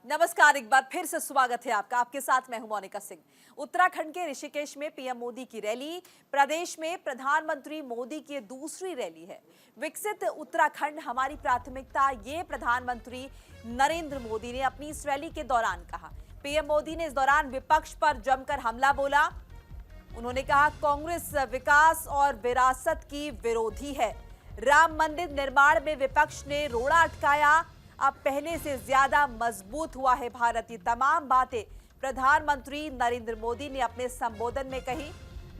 नमस्कार, एक बार फिर से स्वागत है आपका। आपके साथ मैं हूं मोनिका सिंह। उत्तराखंड के ऋषिकेश में पीएम मोदी की रैली, प्रदेश में प्रधानमंत्री मोदी की दूसरी रैली है। विकसित उत्तराखंड हमारी प्राथमिकता, ये प्रधानमंत्री नरेंद्र मोदी ने अपनी इस रैली के दौरान कहा। पीएम मोदी ने इस दौरान विपक्ष पर जमकर हमला बोला। उन्होंने कहा कांग्रेस विकास और विरासत की विरोधी है। राम मंदिर निर्माण में विपक्ष ने रोड़ा अटकाया। अब पहले से ज्यादा मजबूत हुआ है भारत। ये तमाम बातें प्रधानमंत्री नरेंद्र मोदी ने अपने संबोधन में कही।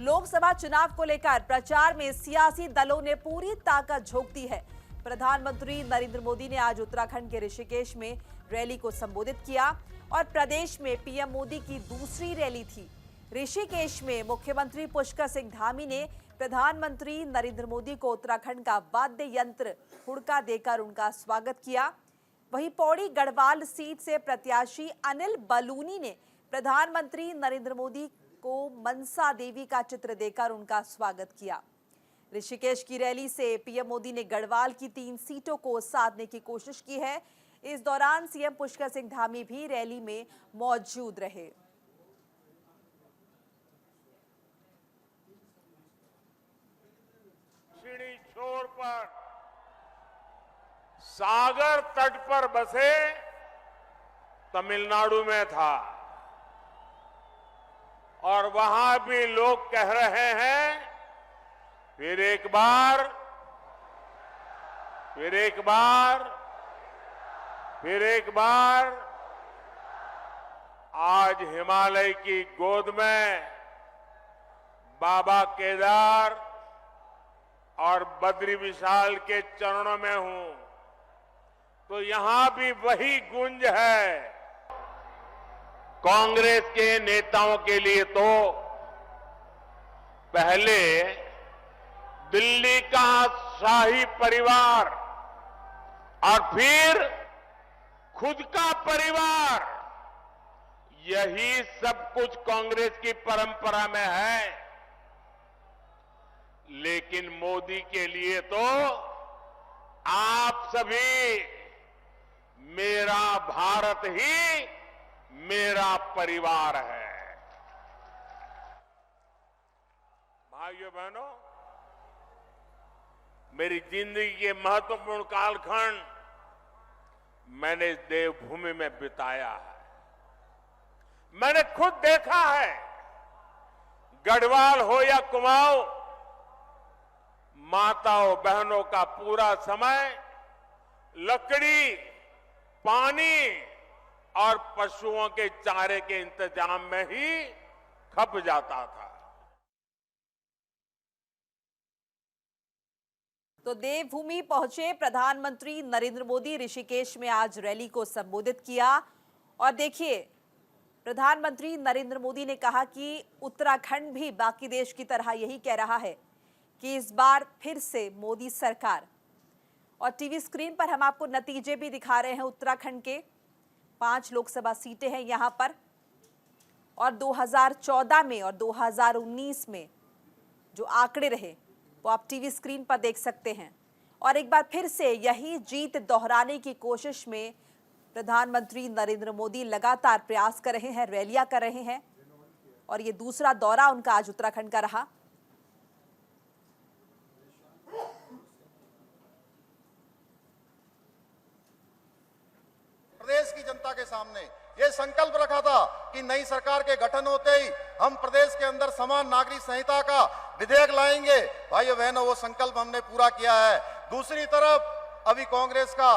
लोकसभा चुनाव को लेकर प्रचार में सियासी दलों ने पूरी ताकत झोंक दी है। प्रधानमंत्री नरेंद्र मोदी ने आज उत्तराखंड के ऋषिकेश में रैली को संबोधित किया और प्रदेश में पीएम मोदी की दूसरी रैली थी। ऋषिकेश में मुख्यमंत्री पुष्कर सिंह धामी ने प्रधानमंत्री नरेंद्र मोदी को उत्तराखंड का वाद्य यंत्र हुड़का देकर उनका स्वागत किया। वहीं पौड़ी गढ़वाल सीट से प्रत्याशी अनिल बलूनी ने प्रधानमंत्री नरेंद्र मोदी को मनसा देवी का चित्र देकर उनका स्वागत किया। ऋषिकेश की रैली से पीएम मोदी ने गढ़वाल की 3 सीटों को साधने की कोशिश की है। इस दौरान सीएम पुष्कर सिंह धामी भी रैली में मौजूद रहे। छोर पर सागर तट पर बसे तमिलनाडु में था और वहां भी लोग कह रहे हैं फिर एक बार, फिर एक बार, फिर एक बार। आज हिमालय की गोद में बाबा केदार और बद्री विशाल के चरणों में हूं, तो यहां भी वही गूंज है। कांग्रेस के नेताओं के लिए तो पहले दिल्ली का शाही परिवार और फिर खुद का परिवार, यही सब कुछ कांग्रेस की परंपरा में है। लेकिन मोदी के लिए तो आप सभी, मेरा भारत ही मेरा परिवार है। भाइयों बहनों, मेरी जिंदगी के महत्वपूर्ण कालखंड मैंने इस देवभूमि में बिताया है। मैंने खुद देखा है, गढ़वाल हो या कुमाऊं, माताओं बहनों का पूरा समय लकड़ी, पानी और पशुओं के चारे के इंतजाम में ही खप जाता था। तो देवभूमि पहुंचे प्रधानमंत्री नरेंद्र मोदी। ऋषिकेश में आज रैली को संबोधित किया और देखिए, प्रधानमंत्री नरेंद्र मोदी ने कहा कि उत्तराखंड भी बाकी देश की तरह यही कह रहा है कि इस बार फिर से मोदी सरकार। और टीवी स्क्रीन पर हम आपको नतीजे भी दिखा रहे हैं। उत्तराखंड के 5 लोकसभा सीटें हैं यहां पर, और 2014 में और 2019 में जो आंकड़े रहे वो आप टीवी स्क्रीन पर देख सकते हैं। और एक बार फिर से यही जीत दोहराने की कोशिश में प्रधानमंत्री नरेंद्र मोदी लगातार प्रयास कर रहे हैं, रैलियां कर रहे हैं, और ये दूसरा दौरा उनका आज उत्तराखंड का रहा। प्रदेश की जनता के सामने ये संकल्प रखा था कि नई सरकार के गठन होते ही हम प्रदेश के अंदर समान नागरिक संहिता का विधेयक लाएंगे। भाइयों बहनों, वो संकल्प हमने पूरा किया है। दूसरी तरफ अभी कांग्रेस का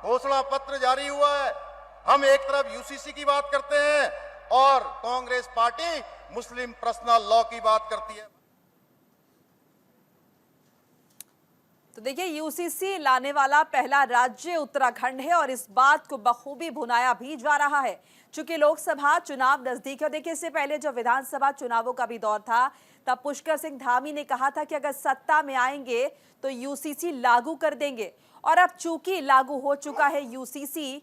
घोषणा पत्र जारी हुआ है। हम एक तरफ यूसीसी की बात करते हैं और कांग्रेस पार्टी मुस्लिम पर्सनल लॉ की बात करती है। तो देखिए, यूसीसी लाने वाला पहला राज्य उत्तराखंड है और इस बात को बखूबी भुनाया भी जा रहा है। चूंकि लोकसभा चुनाव नजदीक है। देखिए, इससे पहले जब विधानसभा चुनावों का भी दौर था, तब पुष्कर सिंह धामी ने कहा था कि अगर सत्ता में आएंगे तो यूसीसी लागू कर देंगे। और अब चूंकि लागू हो चुका है यूसीसी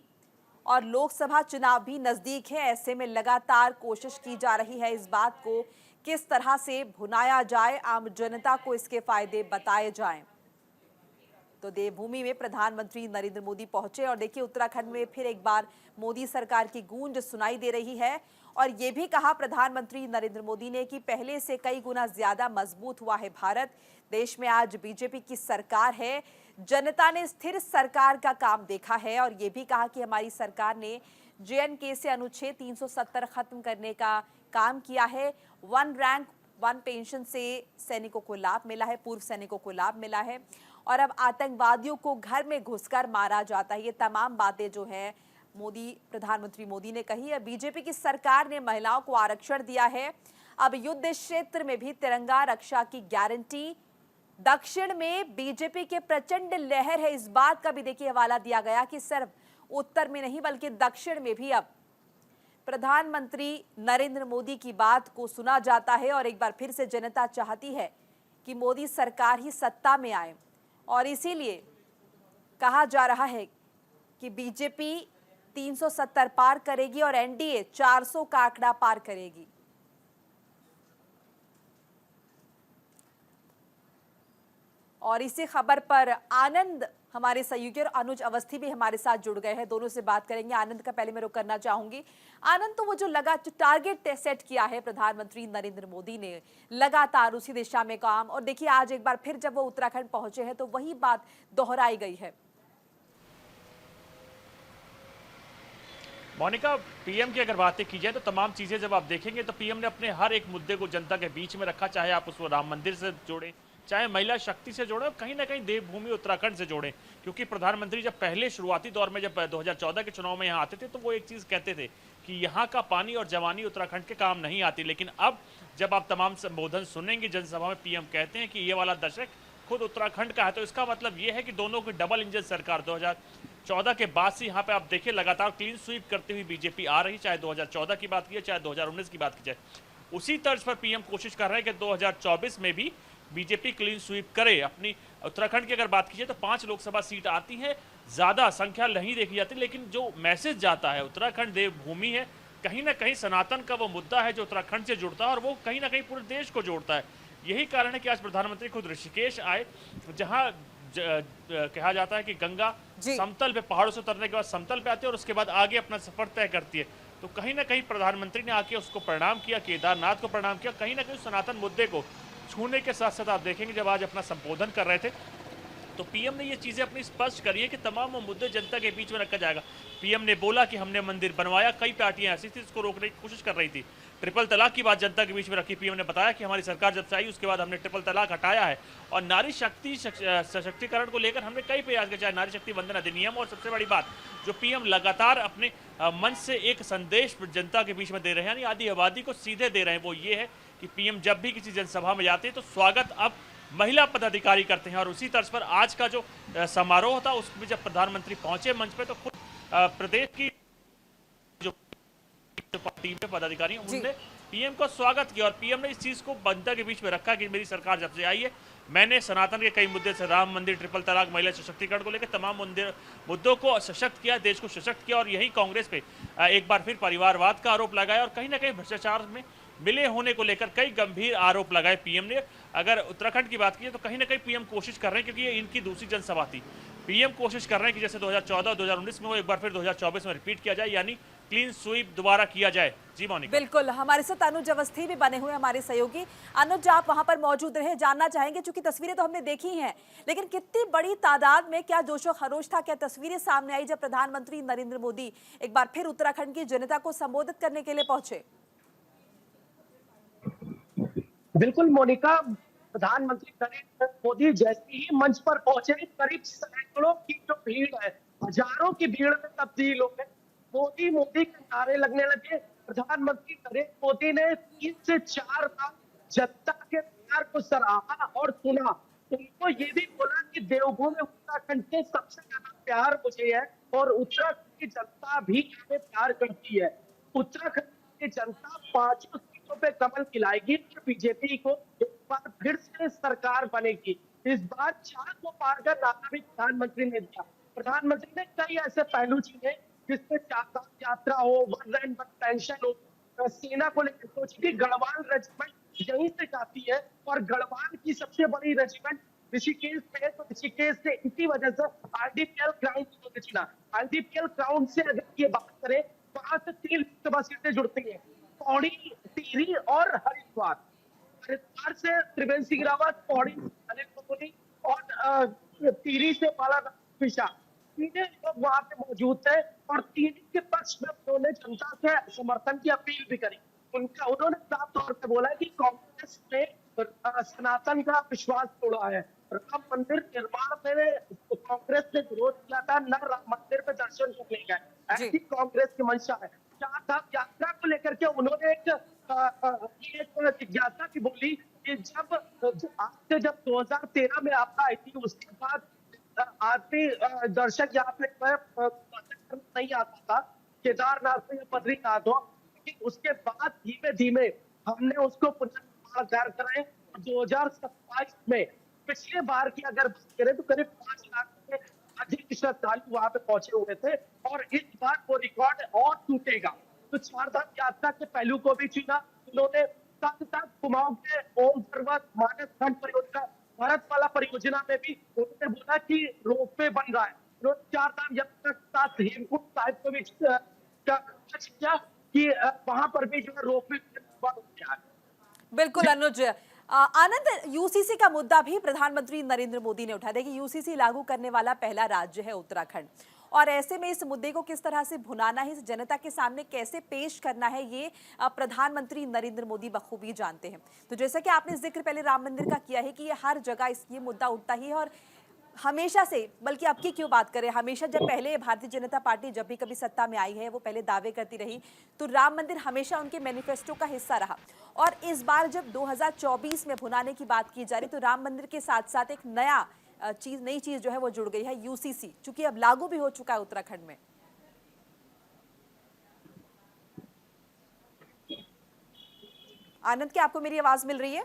और लोकसभा चुनाव भी नजदीक है, ऐसे में लगातार कोशिश की जा रही है इस बात को किस तरह से भुनाया जाए, आम जनता को इसके फायदे बताए जाएं। तो देवभूमि में प्रधानमंत्री नरेंद्र मोदी पहुंचे और देखिए उत्तराखंड में फिर एक बार मोदी सरकार की गूंज सुनाई दे रही है। और ये भी कहा प्रधानमंत्री नरेंद्र मोदी ने कि पहले से कई गुना ज्यादा मजबूत हुआ है भारत। देश में आज बीजेपी की सरकार है, जनता ने स्थिर सरकार का काम देखा है। और ये भी कहा कि हमारी सरकार ने JNK से अनुच्छेद 370 खत्म करने का काम किया है। वन रैंक वन पेंशन से सैनिकों को लाभ मिला है, पूर्व सैनिकों को लाभ मिला है। और अब आतंकवादियों को घर में घुसकर मारा जाता है। ये तमाम बातें जो है प्रधानमंत्री मोदी ने कही है। बीजेपी की सरकार ने महिलाओं को आरक्षण दिया है। अब युद्ध क्षेत्र में भी तिरंगा रक्षा की गारंटी। दक्षिण में बीजेपी के प्रचंड लहर है, इस बात का भी देखिए हवाला दिया गया कि सिर्फ उत्तर में नहीं बल्कि दक्षिण में भी अब प्रधानमंत्री नरेंद्र मोदी की बात को सुना जाता है। और एक बार फिर से जनता चाहती है कि मोदी सरकार ही सत्ता में आए। और इसीलिए कहा जा रहा है कि बीजेपी 370 पार करेगी और NDA 400 का आंकड़ा पार करेगी। और इसी खबर पर आनंद हमारे सहयोगी और अनुज अवस्थी भी हमारे साथ जुड़ गए हैं, दोनों से बात करेंगे। आनंद का पहले मैं रुख करना चाहूंगी। आनंद, तो वो जो टारगेट सेट किया है प्रधानमंत्री नरेंद्र मोदी ने, लगातार उसी दिशा में काम, और देखिए आज एक बार फिर जब वो उत्तराखंड पहुंचे हैं तो वही बात दोहराई गई है। मोनिका, पीएम की अगर बातें की जाए तो तमाम चीजें जब आप देखेंगे तो पीएम ने अपने हर एक मुद्दे को जनता के बीच में रखा, चाहे आप उसको राम मंदिर से जोड़े, चाहे महिला शक्ति से जोड़े, और कहीं ना कहीं देवभूमि उत्तराखंड से जोड़े। क्योंकि प्रधानमंत्री जब पहले शुरुआती दौर में जब 2014 के चुनाव में यहाँ आते थे तो वो एक चीज कहते थे कि यहाँ का पानी और जवानी उत्तराखंड के काम नहीं आती। लेकिन अब जब आप तमाम संबोधन सुनेंगे जनसभा में, पीएम कहते हैं कि ये वाला दशक खुद उत्तराखंड का है। तो इसका मतलब ये है कि दोनों की डबल इंजन सरकार 2014 के बाद से यहाँ पे आप देखिए लगातार क्लीन स्वीप करती हुई बीजेपी आ रही, चाहे 2014 की बात की चाहे 2019 की बात की जाए। उसी तर्ज पर पीएम कोशिश कर रहे हैं कि 2024 में भी बीजेपी क्लीन स्वीप करे। अपनी उत्तराखंड की अगर बात कीजिए तो 5 लोकसभा सीट आती है, ज्यादा संख्या नहीं देखी जाती, लेकिन जो मैसेज जाता है उत्तराखंड देवभूमि है, कहीं ना कहीं सनातन का वो मुद्दा है जो उत्तराखंड से जुड़ता है और वो कहीं ना कहीं पूरे देश को जोड़ता है। यही कारण है कि आज प्रधानमंत्री खुद ऋषिकेश आए, जहां कहा जाता है कि गंगा समतल पे पहाड़ों से उतरने के बाद समतल पे आती है और उसके बाद आगे अपना सफर तय करती है। तो कहीं ना कहीं प्रधानमंत्री ने आके उसको प्रणाम किया, केदारनाथ को प्रणाम किया, कहीं ना कहीं सनातन मुद्दे को छूने के साथ साथ आप देखेंगे जब आज अपना संबोधन कर रहे थे तो पीएम ने ये चीजें अपनी स्पष्ट करी है कि तमाम मुद्दे जनता के बीच में रखा जाएगा। पीएम ने बोला कि हमने मंदिर बनवाया, कई पार्टियां ऐसी थी इसको रोकने की कोशिश कर रही थी। ट्रिपल तलाक की बात जनता के बीच में रखी। पीएम ने बताया कि हमारी सरकार जब से आई उसके बाद हमने ट्रिपल तलाक हटाया है और नारी शक्ति सशक्तिकरण को लेकर हमने कई प्रयास किए, चाहे नारी शक्ति वंदन अधिनियम, और सबसे बड़ी बात जो पीएम लगातार अपने मंच से एक संदेश जनता के बीच में दे रहे हैं, यानी आधी आबादी को सीधे दे रहे हैं, वो ये है कि पीएम जब भी किसी जनसभा में जाते हैं तो स्वागत अब महिला पदाधिकारी करते हैं। और उसी तर्ज पर आज का जो समारोह था उसमें जब प्रधानमंत्री पहुंचे मंच पे तो खुद प्रदेश की जो पार्टी में पदाधिकारी उन्होंने पीएम का स्वागत किया। और पीएम ने इस चीज को जनता के बीच में रखा कि मेरी सरकार जब से आई है मैंने सनातन के कई मुद्दे से राम मंदिर, ट्रिपल तलाक, महिला सशक्तिकरण को लेकर तमाम मुद्दों को सशक्त किया, देश को सशक्त किया। और यही कांग्रेस पे एक बार फिर परिवारवाद का आरोप लगाया और कहीं ना कहीं भ्रष्टाचार में मिले होने को लेकर कई गंभीर आरोप लगाए पीएम ने। अगर उत्तराखंड की बात की तो कहीं ना कहीं पीएम कोशिश कर रहे हैं, क्योंकि ये इनकी दूसरी जनसभा थी, पीएम कोशिश कर रहे हैं कि जैसे 2014 और 2019 में वो एक बार फिर 2024 में रिपीट किया जाए, यानी क्लीन स्वीप दोबारा किया जाए। जी मोनिका। बिल्कुल, हमारे साथ अनुज अवस्थी भी बने हुए हमारे सहयोगी। अनुज, आप वहां पर मौजूद रहे, जानना चाहेंगे चूंकि तस्वीरें तो हमने देखी हैं, लेकिन कितनी बड़ी तादाद में क्या जोशो खरोश था, क्या तस्वीरें सामने आई जब प्रधानमंत्री नरेंद्र मोदी एक बार फिर उत्तराखंड की जनता को संबोधित करने के लिए पहुंचे? बिल्कुल मोनिका, प्रधानमंत्री नरेंद्र मोदी जैसे ही मंच पर पहुंचे करीब सैकड़ों की जो भीड़ है हजारों की भीड़ में तब्दील हो गई। मोदी मोदी के नारे लगने लगे। प्रधानमंत्री नरेंद्र मोदी ने 3 से 4 बार जनता के प्यार को सराहा और सुना। उनको ये भी बोला कि देवभूमि उत्तराखंड के सबसे ज्यादा प्यार मुझे है और उत्तराखंड की जनता भी हमें प्यार करती है। उत्तराखंड की जनता 5 सीटों पे कमल खिलाएगी और बीजेपी को एक बार फिर से सरकार बनेगी। इस बार 4 को पार का नारा भी प्रधानमंत्री ने दिया। प्रधानमंत्री ने कई ऐसे पहलू चुने जिसमें चारधाम यात्रा हो, वन रैंक वन पेंशन हो, सेना को लेकर सोची कि गढ़वाल रेजिमेंट यहीं से जाती है और गढ़वाल की सबसे बड़ी रेजिमेंट ऋषिकेश में, तो ऋषिकेश से इसी वजह से आरडीपीएल ग्राउंड को चुना। आरडीपीएल ग्राउंड से अगर ये बात करें, वहां से 3 लोकसभा सीटें जुड़ती है, पौड़ी, टिहरी और हरिद्वार। हरिद्वार से त्रिवेंद्र सिंह रावत, पौड़ी अनिल बबूनी और टिहरी से बालाराम पिशा, तीनों लोग वहां पे मौजूद थे और तीनों के पक्ष में उन्होंने जनता से समर्थन की अपील भी करी। उन्होंने साफ तौर पे बोला कि कांग्रेस ने सनातन का विश्वास तोड़ा है, राम मंदिर निर्माण में कांग्रेस ने विरोध किया था, न राम मंदिर पे दर्शन करने गए, ऐसी कांग्रेस की मंशा है। चार धाम यात्रा को लेकर के उन्होंने एक जिज्ञासा की बोली कि जब 2013 में आपदा आई थी, उसके बाद आदमी दर्शक यहाँ पे नहीं आता था, केदारनाथ या बद्रीनाथ हो, लेकिन उसके बाद धीमे धीमे हमने उसको पुनर्निर्माण कराए। 2027 में पिछले बार की अगर बात करें तो करीब 5 लाख से अधिक श्रद्धालु वहां पे पहुंचे हुए थे और इस बार वो रिकॉर्ड और टूटेगा। तो चार धाम यात्रा के पहलू को भी चुना उन्होंने, साथ साथ कुमाऊं के ओम पर्वत मानस खंड परियोजना, भारत माला परियोजना में भी उन्होंने बोला कि रोपवे बन रहा है। उन्होंने चार धाम यात्रा के साथ हेमकुंड साहिब को भी किया कि वहां पर भी जो है रोपवे बन गया है। बिल्कुल अनुज। आनंद, यूसीसी का मुद्दा भी प्रधानमंत्री नरेंद्र मोदी ने उठाया। देखिए, यूसीसी लागू करने वाला पहला राज्य है उत्तराखंड, और ऐसे में इस मुद्दे को किस तरह से भुनाना है, इस जनता के सामने कैसे पेश करना है, ये प्रधानमंत्री नरेंद्र मोदी बखूबी जानते हैं। तो जैसा कि आपने जिक्र पहले राम मंदिर का किया है कि ये हर जगह ये मुद्दा उठता ही है, और हमेशा से, बल्कि अब की क्यों बात करें, हमेशा जब पहले भारतीय जनता पार्टी जब भी कभी सत्ता में आई है, वो पहले दावे करती रही, तो राम मंदिर हमेशा उनके मैनिफेस्टो का हिस्सा रहा। और इस बार जब 2024 में भुनाने की बात की जा रही, तो राम मंदिर के साथ साथ एक नई चीज जो है वो जुड़ गई है, यूसीसी, चूंकि अब लागू भी हो चुका है उत्तराखंड में। आनंद, क्या आपको मेरी आवाज मिल रही है?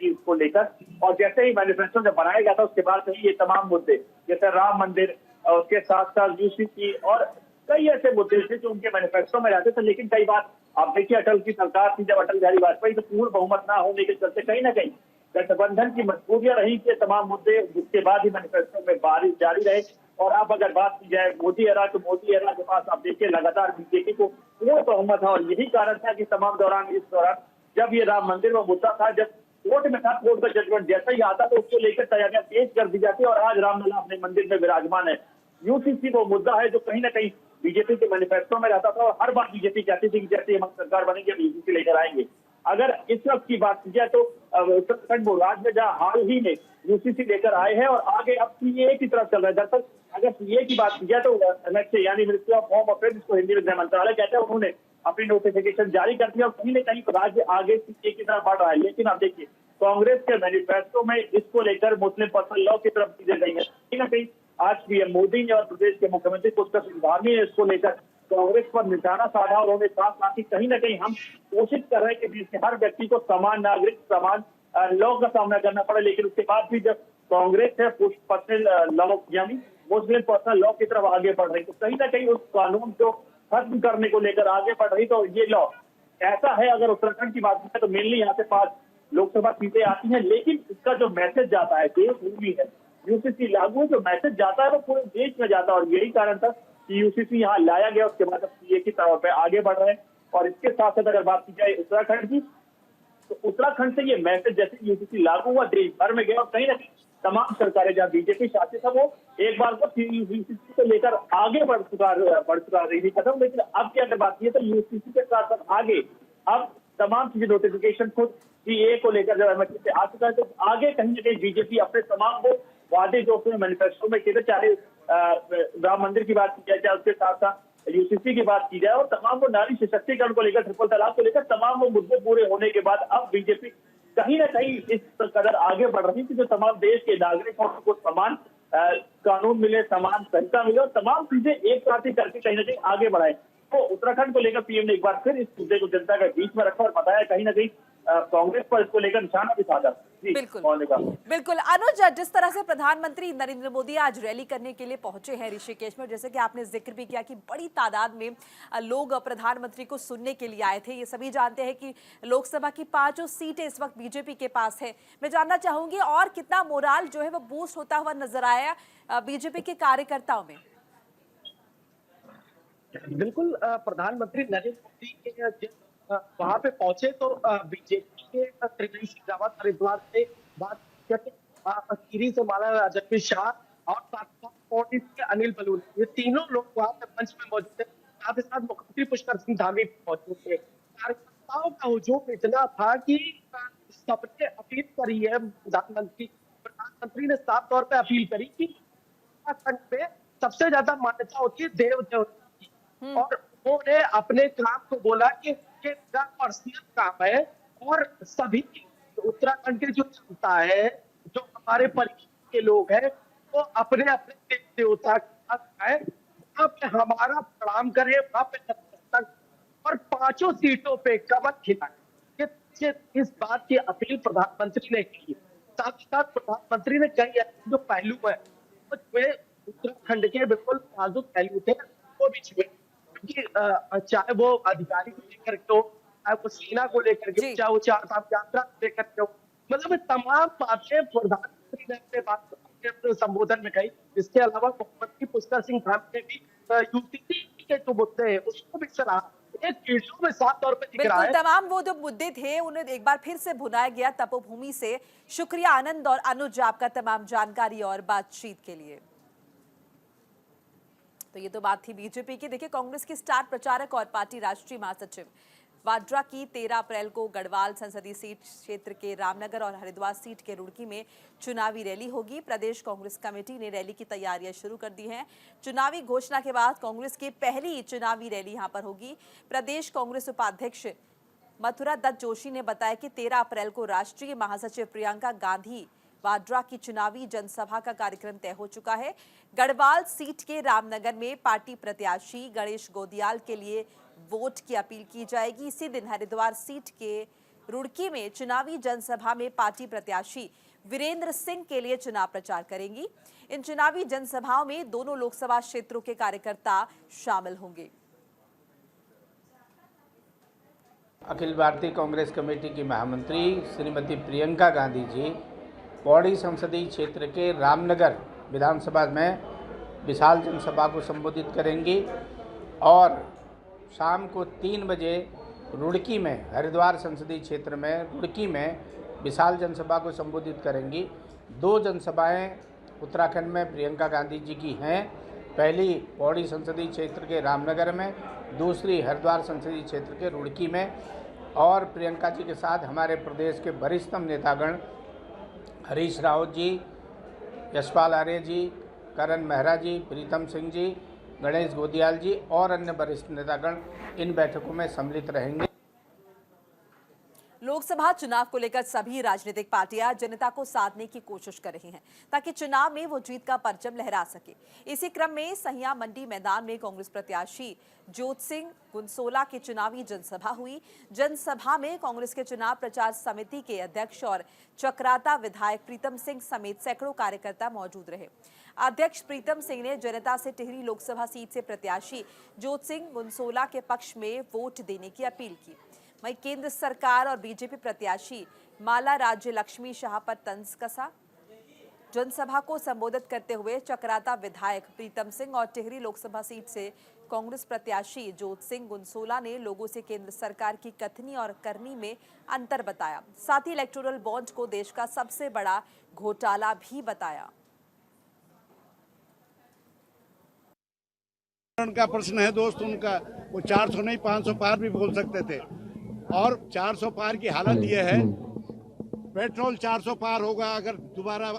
इसको लेकर, और जैसे ही मैनिफेस्टो जब बनाया गया था उसके बाद से ही ये तमाम मुद्दे, जैसे राम मंदिर और उसके साथ साथ यूसीसी और कई ऐसे मुद्दे थे जो उनके मैनिफेस्टो में रहते थे। लेकिन कई बार आप देखिए, अटल की सरकार थी, जब अटल बिहारी वाजपेयी, तो पूर्ण बहुमत ना होने के चलते कहीं ना कहीं गठबंधन की मजबूरियां रही कि तमाम मुद्दे, जिसके बाद ही मैनिफेस्टो में बारिश जारी रहे। और अब अगर बात की जाए मोदी एरा, तो मोदी एरा के पास आप देखिए लगातार बीजेपी को पूर्ण बहुमत है, और यही कारण था कि तमाम इस दौरान जब ये राम मंदिर में मुद्दा था, जब कोर्ट में था, कोर्ट का जजमेंट जैसा ही आता तो उसको लेकर तैयारियां तेज कर दी जाती, और आज रामलला अपने मंदिर में विराजमान है। यूसीसी वो मुद्दा है जो कहीं ना कहीं बीजेपी के मैनिफेस्टो में रहता था, और हर बार बीजेपी कहती थी कि जैसे हम सरकार बनेंगे यूसीसी लेकर आएंगे। अगर इस वक्त की बात की जाए तो उत्तराखंड वो राज्य में जहाँ हाल ही में यूसीसी लेकर आए हैं, और आगे अब सीए की तरफ चल रहा है। दरअसल अगर सीए की बात की जाए तो एमएचए यानी मिनिस्ट्री ऑफ होम अफेयर्स, जिसको हिंदी में गृह मंत्रालय कहते हैं, उन्होंने अपनी नोटिफिकेशन जारी कर दिया, और कहीं ना कहीं राज्य आगे सीए की तरफ बढ़ रहा है। लेकिन आप देखिए, कांग्रेस के मैनिफेस्टो में इसको लेकर मुस्लिम पर्सनल लॉ की तरफ चीजें गई है। कहीं ना कहीं आज पीएम मोदी ने और प्रदेश के मुख्यमंत्री पुष्कर सिंह धामी ने इसको लेकर कांग्रेस पर निशाना साधा, और उन्होंने साफ कहा कि कहीं ना कहीं हम कोशिश कर रहे हैं कि देश के हर व्यक्ति को समान नागरिक, समान लॉ का सामना करना पड़े। लेकिन उसके बाद भी जब कांग्रेस है पर्सनल लॉ यानी मुस्लिम पर्सनल लॉ की तरफ आगे बढ़ रही, तो कहीं ना कहीं उस कानून को खत्म करने को लेकर आगे बढ़ रही। तो ये लॉ ऐसा है, अगर उत्तराखंड की बात करें तो मेनली यहाँ से 5 लोकसभा सीटें आती हैं, लेकिन इसका जो मैसेज जाता है, देशभूमि है, यूसीसी लागू जो मैसेज जाता है वो पूरे देश में जाता है, और यही कारण था कि यूसीसी यहाँ लाया गया। उसके बाद अब सीए की तरफ पे आगे बढ़ रहे हैं। और इसके साथ साथ अगर बात की जाए उत्तराखंड की, तो उत्तराखंड से ये मैसेज जैसे यूसीसी लागू हुआ देश भर में गया, और कहीं ना कहीं तमाम सरकारें जहाँ बीजेपी शासित है वो एक बार को यूसीसी को लेकर आगे बढ़ चुका रही खत्म। लेकिन अब की अगर बात की तो यूसीसी के साथ साथ आगे अब तमाम चीजें नोटिफिकेशन खुद सीए को लेकर जब एमएचए से आ चुका है, तो आगे कहीं ना कहीं बीजेपी अपने तमाम वो वादे जो उसने मैनिफेस्टो में किए थे, चाहे राम मंदिर की बात की जाए, चाहे उसके साथ साथ यूसीसी की बात की जाए, और तमाम वो नारी सशक्तिकरण को लेकर, ट्रिपल तलाक को लेकर तमाम वो मुद्दे पूरे होने के बाद अब बीजेपी कहीं ना कहीं इस कदर आगे बढ़ रही थी जो तमाम देश के नागरिक और उनको समान कानून मिले, समान संहिता मिले, और तमाम चीजें एक साथ ही करके कहीं ना कहीं आगे बढ़ाए। तो उत्तराखंड को लेकर पीएम ने एक बार फिर इस मुद्दे को जनता के बीच में रखा और बताया कहीं ना कहीं कांग्रेस पर इसको लेकर निशाना भी साधा। जी, बिल्कुल मोनिका। बिल्कुल अनुज, जिस तरह से प्रधानमंत्री नरेंद्र मोदी आज रैली करने के लिए पहुंचे हैं ऋषिकेश में, जैसे कि आपने जिक्र भी किया कि बड़ी तादाद में लोग प्रधानमंत्री को सुनने के लिए आए थे। ये सभी जानते हैं कि लोकसभा की 5 सीटें इस वक्त बीजेपी के पास है। मैं जानना चाहूंगी और कितना मोराल जो है वो बूस्ट होता हुआ नजर आया बीजेपी के कार्यकर्ताओं में। बिल्कुल प्रधानमंत्री नरेंद्र मोदी के वहां पे पहुंचे तो बीजेपी के त्रिवेंद्र सिंह रावत हरिद्वार से बात करके खीरी से माला जगदीप शाह और साथ के अनिल बलूनी, ये तीनों लोग वहां पे मंच में मौजूद थे। साथ ही साथ मुख्यमंत्री पुष्कर सिंह धामी मौजूद थे। कार्यकर्ताओं का हुजूम इतना था कि सबने अपील करी है, प्रधानमंत्री ने साफ तौर पे अपील करी कि उत्तराखंड में सबसे ज्यादा मान्यता होती है देव देवता की, और उन्होंने अपने काम को बोला कि मेरा पर्सनल काम है और सभी उत्तराखंड के जो जनता है, जो हमारे परिवार के लोग हैं, वो अपने अपने देव देवता के साथ है, वहां पे हमारा प्रणाम करें, वहां पे नतमस्तक और 5 सीटों पे कमल खिलाए। इस बात की अपील प्रधानमंत्री ने की। साथ ही साथ प्रधानमंत्री ने कई ऐसे जो पहलू है वे उत्तराखंड के बिल्कुल नाजुक पहलू थे वो भी छुए, क्योंकि चाहे वो अधिकारी को लेकर के हो, चाहे वो सेना को लेकर के, चाहे वो 4 धाम यात्रा को लेकर के हो, मतलब तमाम बातें प्रधानमंत्री ने अपने संबोधन में कही। इसके अलावा मुख्यमंत्री पुष्कर सिंह धामी ने भी यूपीपी के जो मुद्दे हैं उसको भी सराहा। एक वीडियो में साफ तौर पे दिख रहा है, तमाम वो जो मुद्दे थे उन्हें एक बार फिर से भुनाया गया तपोभूमि से। शुक्रिया आनंद और अनुज आपका तमाम जानकारी और बातचीत के लिए। तो ये तो बात थी बीजेपी की। देखिए, कांग्रेस की स्टार प्रचारक और पार्टी राष्ट्रीय महासचिव वाड्रा की 13 अप्रैल को गढ़वाल संसदीय सीट क्षेत्र के रामनगर और हरिद्वार सीट के रुड़की में चुनावी रैली होगी। प्रदेश कांग्रेस कमेटी ने रैली की तैयारियां शुरू कर दी हैं। चुनावी घोषणा के बाद कांग्रेस की पहली चुनावी रैली यहां पर होगी। प्रदेश कांग्रेस उपाध्यक्ष मथुरा दत्त जोशी ने बताया कि 13 अप्रैल को राष्ट्रीय महासचिव प्रियंका गांधी वाड्रा की चुनावी जनसभा का कार्यक्रम तय हो चुका है। गढ़वाल सीट के रामनगर में पार्टी प्रत्याशी गणेश गोदियाल के लिए वोट की अपील की जाएगी। इसी दिन हरिद्वार सीट के रुड़की में चुनावी जनसभा में पार्टी प्रत्याशी वीरेंद्र सिंह के लिए चुनाव प्रचार करेंगी। इन चुनावी जनसभाओं में दोनों लोकसभा क्षेत्रों के कार्यकर्ता शामिल होंगे। अखिल भारतीय कांग्रेस कमेटी की महामंत्री श्रीमती प्रियंका गांधी जी पौड़ी संसदीय क्षेत्र के रामनगर विधानसभा में विशाल जनसभा को संबोधित करेंगी और शाम को 3 बजे रुड़की में, हरिद्वार संसदीय क्षेत्र में रुड़की में विशाल जनसभा को संबोधित करेंगी। 2 जनसभाएं उत्तराखंड में प्रियंका गांधी जी की हैं। पहली पौड़ी संसदीय क्षेत्र के रामनगर में, दूसरी हरिद्वार संसदीय क्षेत्र के रुड़की में। और प्रियंका जी के साथ हमारे प्रदेश के वरिष्ठतम नेतागण हरीश रावत जी, यशपाल आर्य जी, करण मेहरा जी, प्रीतम सिंह जी, गणेश गोदियाल जी और अन्य वरिष्ठ नेतागण इन बैठकों में सम्मिलित रहेंगे। लोकसभा चुनाव को लेकर सभी राजनीतिक पार्टियां जनता को साधने की कोशिश कर रही हैं ताकि चुनाव में वो जीत का परचम लहरा सके। इसी क्रम में सहिया मंडी मैदान में कांग्रेस प्रत्याशी ज्योत सिंह गुनसोला की चुनावी जनसभा हुई। जनसभा में कांग्रेस के चुनाव प्रचार समिति के अध्यक्ष और चक्राता विधायक प्रीतम सिंह समेत सैकड़ों कार्यकर्ता मौजूद रहे। अध्यक्ष प्रीतम सिंह ने जनता से टिहरी लोकसभा सीट से प्रत्याशी ज्योत सिंह गुनसोला के पक्ष में वोट देने की अपील की। वहीं केंद्र सरकार और बीजेपी प्रत्याशी माला राज्य लक्ष्मी शाह पर तंज कसा। जनसभा को संबोधित करते हुए चक्राता विधायक प्रीतम सिंह और टिहरी लोकसभा सीट से कांग्रेस प्रत्याशी ज्योत सिंह गुनसोला ने लोगों से केंद्र सरकार की कथनी और करनी में अंतर बताया। साथ ही इलेक्टोरल बॉन्ड को देश का सबसे बड़ा घोटाला भी बताया। का प्रश्न है दोस्त उनका, वो 400 नहीं 500 पार भी बोल सकते थे। और 400 पार की हालत ये है, पेट्रोल 400 पार होगा अगर दोबारा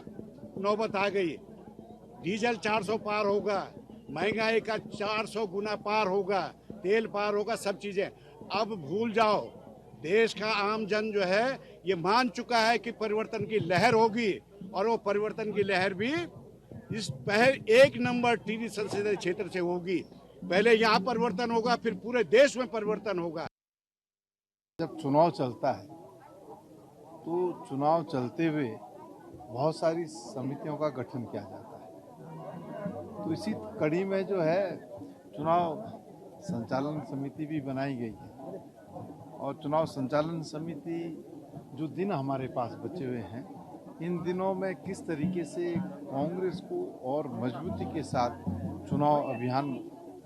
नौबत आ गई, डीजल 400 पार होगा, महंगाई का 400 गुना पार होगा, तेल पार होगा, सब चीजें। अब भूल जाओ, देश का आम जन जो है ये मान चुका है कि परिवर्तन की लहर होगी और वो परिवर्तन की लहर भी इस पहले 1 नंबर टिहरी संसदीय क्षेत्र से होगी। पहले यहाँ परिवर्तन होगा, फिर पूरे देश में परिवर्तन होगा। जब चुनाव चलता है तो चुनाव चलते हुए बहुत सारी समितियों का गठन किया जाता है। तो इसी कड़ी में जो है चुनाव संचालन समिति भी बनाई गई है और चुनाव संचालन समिति जो दिन हमारे पास बचे हुए हैं, इन दिनों में किस तरीके से कांग्रेस को और मजबूती के साथ चुनाव अभियान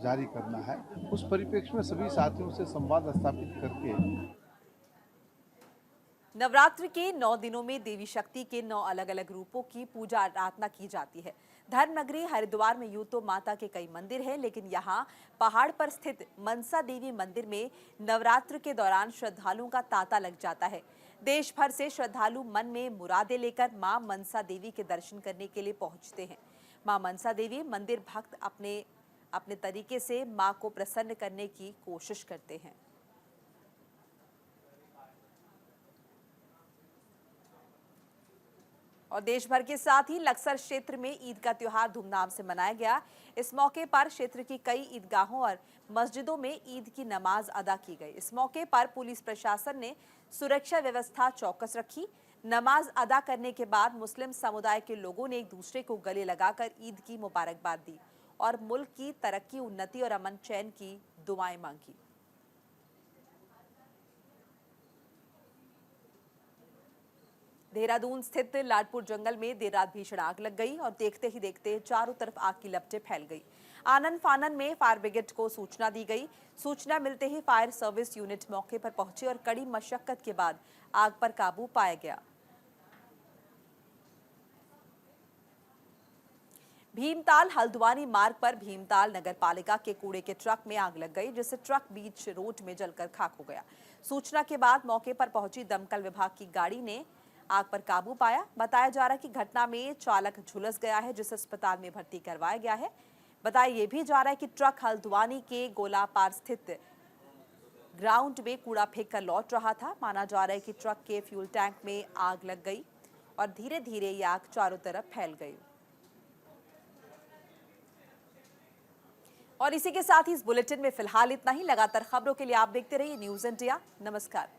जारी करना है, उस परिप्रेक्ष्य में सभी साथियों से संवाद स्थापित करके नवरात्र के 9 दिनों में देवी शक्ति के 9 अलग अलग रूपों की पूजा आराधना की जाती है। धर्म नगरी हरिद्वार में यूं तो माता के कई मंदिर हैं, लेकिन यहाँ पहाड़ पर स्थित मनसा देवी मंदिर में नवरात्र के दौरान श्रद्धालुओं का तांता लग जाता है। देश भर से श्रद्धालु मन में मुरादें लेकर मां मनसा देवी के दर्शन करने के लिए पहुंचते हैं। मां मनसा देवी मंदिर भक्त अपने तरीके से मां को प्रसन्न करने की कोशिश करते हैं। और देश भर के साथ ही लक्सर क्षेत्र में ईद का त्योहार धूमधाम से मनाया गया। इस मौके पर क्षेत्र की कई ईदगाहों और मस्जिदों में ईद की नमाज अदा की गई। इस मौके पर पुलिस प्रशासन ने सुरक्षा व्यवस्था चौकस रखी। नमाज अदा करने के बाद मुस्लिम समुदाय के लोगों ने एक दूसरे को गले लगाकर ईद की मुबारकबाद दी और मुल्क की तरक्की, उन्नति और अमन चैन की दुआएं मांगी। देहरादून स्थित लाडपुर जंगल में देर रात भीषण आग लग गई और देखते ही देखते चारों तरफ आग की लपटें फैल गई। आनन फानन में फायर ब्रिगेड को सूचना दी गई। सूचना मिलते ही फायर सर्विस यूनिट मौके पर पहुंची और कड़ी मशक्कत के बाद आग पर काबू पाया गया। भीमताल हल्द्वानी मार्ग पर भीमताल नगरपालिका के कूड़े के ट्रक में आग लग गई, जिससे ट्रक बीच रोड में जलकर खाक हो गया। सूचना के बाद मौके पर पहुंची दमकल विभाग की गाड़ी ने आग पर काबू पाया। बताया जा रहा है कि घटना में चालक झुलस गया है, जिसे अस्पताल में भर्ती करवाया गया है। बताया यह भी जा रहा है कि ट्रक हल्द्वानी के गोलापार स्थित ग्राउंड में कूड़ा फेंक कर लौट रहा था। माना जा रहा है कि ट्रक के फ्यूल टैंक में आग लग गई और धीरे धीरे ये आग चारों तरफ फैल गई। और इसी के साथ ही इस बुलेटिन में फिलहाल इतना ही। लगातार खबरों के लिए आप देखते रहिए न्यूज़ इंडिया। नमस्कार।